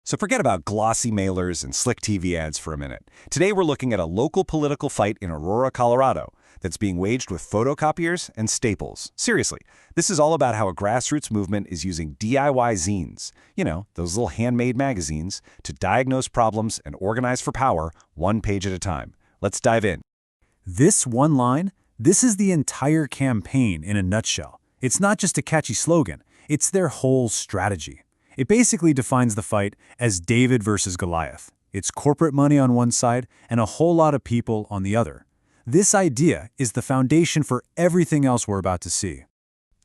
So forget about glossy mailers and slick TV ads for a minute. Today we're looking at a local political fight in Aurora, Colorado that's being waged with photocopiers and staples. Seriously, this is all about how a grassroots movement is using DIY zines, those little handmade magazines, to diagnose problems and organize for power one page at a time. Let's dive in. This one line, this is the entire campaign in a nutshell. It's not just a catchy slogan, it's their whole strategy. It basically defines the fight as David versus Goliath. It's corporate money on one side and a whole lot of people on the other. This idea is the foundation for everything else we're about to see.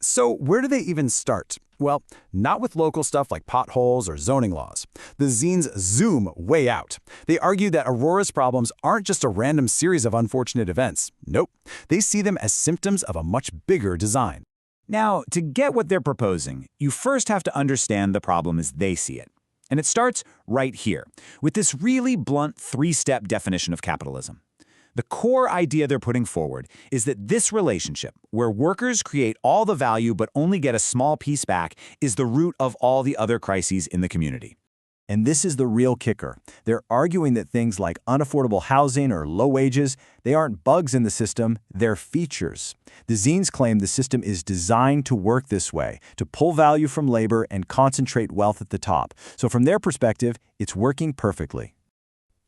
So where do they even start? Well, not with local stuff like potholes or zoning laws. The zines zoom way out. They argue that Aurora's problems aren't just a random series of unfortunate events. Nope. They see them as symptoms of a much bigger design. Now, to get what they're proposing, you first have to understand the problem as they see it. And it starts right here, with this really blunt three-step definition of capitalism. The core idea they're putting forward is that this relationship, where workers create all the value but only get a small piece back, is the root of all the other crises in the community. And this is the real kicker. They're arguing that things like unaffordable housing or low wages, they aren't bugs in the system, they're features. The zines claim the system is designed to work this way, to pull value from labor and concentrate wealth at the top. So from their perspective, it's working perfectly.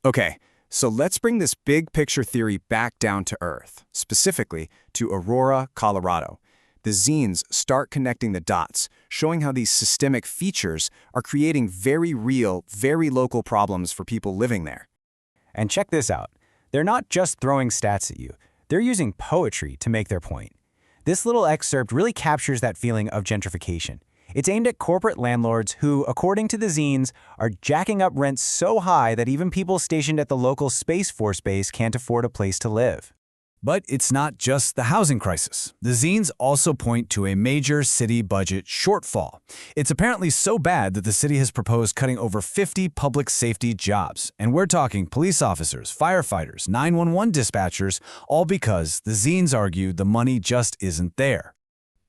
Okay, so let's bring this big picture theory back down to earth, specifically to Aurora, Colorado. The zines start connecting the dots, showing how these systemic features are creating very real, very local problems for people living there. And check this out. They're not just throwing stats at you. They're using poetry to make their point. This little excerpt really captures that feeling of gentrification. It's aimed at corporate landlords who, according to the zines, are jacking up rents so high that even people stationed at the local Space Force base can't afford a place to live. But it's not just the housing crisis. The zines also point to a major city budget shortfall. It's apparently so bad that the city has proposed cutting over 50 public safety jobs. And we're talking police officers, firefighters, 911 dispatchers, all because the zines argue the money just isn't there.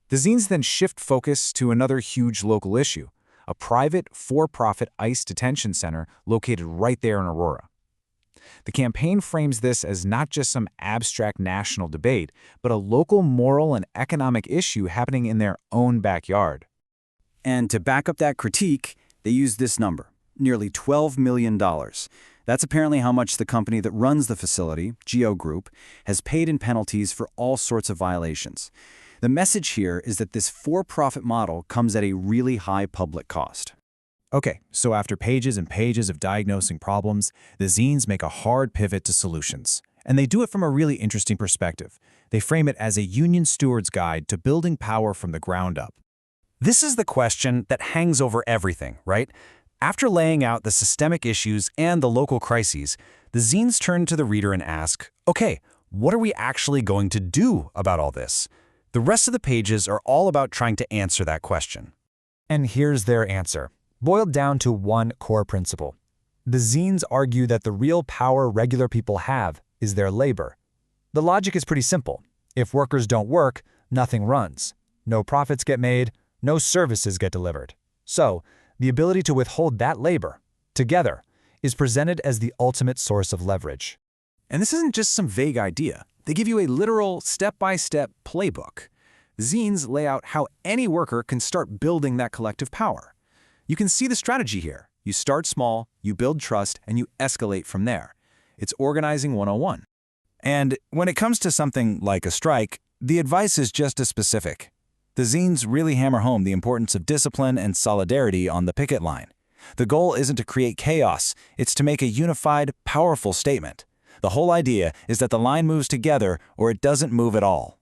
The zines then shift focus to another huge local issue, a private, for-profit ICE detention center located right there in Aurora. The campaign frames this as not just some abstract national debate, but a local moral and economic issue happening in their own backyard. And to back up that critique, they use this number, nearly $12 million. That's apparently how much the company that runs the facility, GEO Group, has paid in penalties for all sorts of violations. The message here is that this for-profit model comes at a really high public cost. Okay, so after pages and pages of diagnosing problems, the zines make a hard pivot to solutions. And they do it from a really interesting perspective. They frame it as a union steward's guide to building power from the ground up. This is the question that hangs over everything, right? After laying out the systemic issues and the local crises, the zines turn to the reader and ask, okay, what are we actually going to do about all this? The rest of the pages are all about trying to answer that question. And here's their answer, boiled down to one core principle. The zines argue that the real power regular people have is their labor. The logic is pretty simple. If workers don't work, nothing runs. No profits get made, no services get delivered. So, the ability to withhold that labor, together, is presented as the ultimate source of leverage. And this isn't just some vague idea. They give you a literal, step-by-step playbook. Zines lay out how any worker can start building that collective power. You can see the strategy here. You start small, you build trust, and you escalate from there. It's organizing 101. And when it comes to something like a strike, the advice is just as specific. The zines really hammer home the importance of discipline and solidarity on the picket line. The goal isn't to create chaos, it's to make a unified, powerful statement. The whole idea is that the line moves together or it doesn't move at all.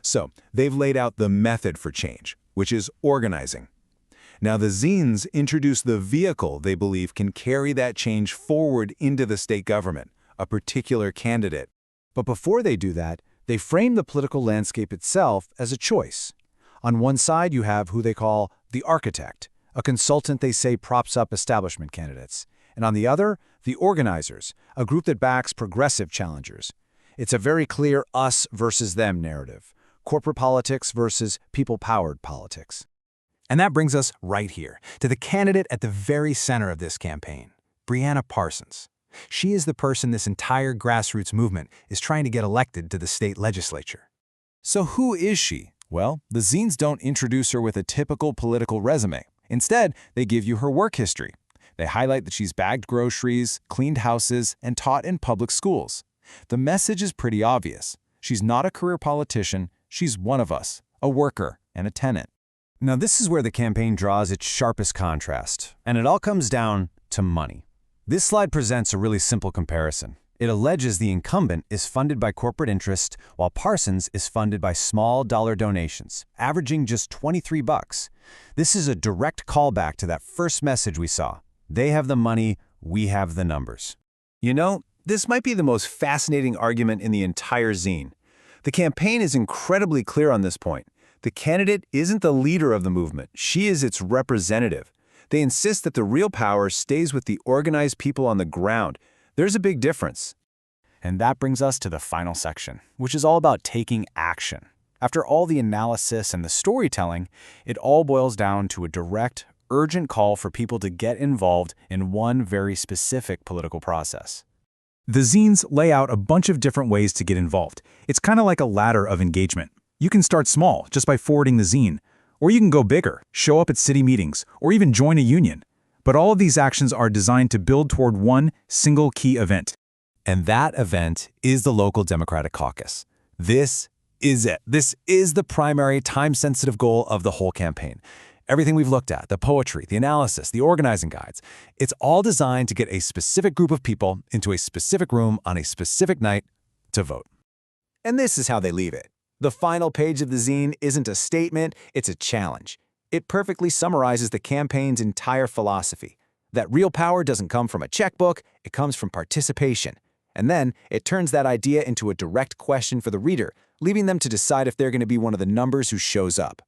So, they've laid out the method for change, which is organizing. Now, the zines introduce the vehicle they believe can carry that change forward into the state government, a particular candidate. But before they do that, they frame the political landscape itself as a choice. On one side, you have who they call the architect, a consultant they say props up establishment candidates. And on the other, the organizers, a group that backs progressive challengers. It's a very clear us versus them narrative, corporate politics versus people-powered politics. And that brings us right here, to the candidate at the very center of this campaign, Brianna Parsons. She is the person this entire grassroots movement is trying to get elected to the state legislature. So who is she? Well, the zines don't introduce her with a typical political resume. Instead, they give you her work history. They highlight that she's bagged groceries, cleaned houses, and taught in public schools. The message is pretty obvious. She's not a career politician, she's one of us, a worker and a tenant. Now this is where the campaign draws its sharpest contrast, and it all comes down to money. This slide presents a really simple comparison. It alleges the incumbent is funded by corporate interest, while Parsons is funded by small dollar donations, averaging just $23. This is a direct callback to that first message we saw. They have the money, we have the numbers. You know, this might be the most fascinating argument in the entire zine. The campaign is incredibly clear on this point. The candidate isn't the leader of the movement, she is its representative. They insist that the real power stays with the organized people on the ground. There's a big difference. And that brings us to the final section, which is all about taking action. After all the analysis and the storytelling, it all boils down to a direct, urgent call for people to get involved in one very specific political process. The zines lay out a bunch of different ways to get involved. It's kind of like a ladder of engagement. You can start small, just by forwarding the zine. Or you can go bigger, show up at city meetings, or even join a union. But all of these actions are designed to build toward one single key event. And that event is the local Democratic caucus. This is it. This is the primary time-sensitive goal of the whole campaign. Everything we've looked at, the poetry, the analysis, the organizing guides, it's all designed to get a specific group of people into a specific room on a specific night to vote. And this is how they leave it. The final page of the zine isn't a statement, it's a challenge. It perfectly summarizes the campaign's entire philosophy. That real power doesn't come from a checkbook, it comes from participation. And then it turns that idea into a direct question for the reader, leaving them to decide if they're going to be one of the numbers who shows up.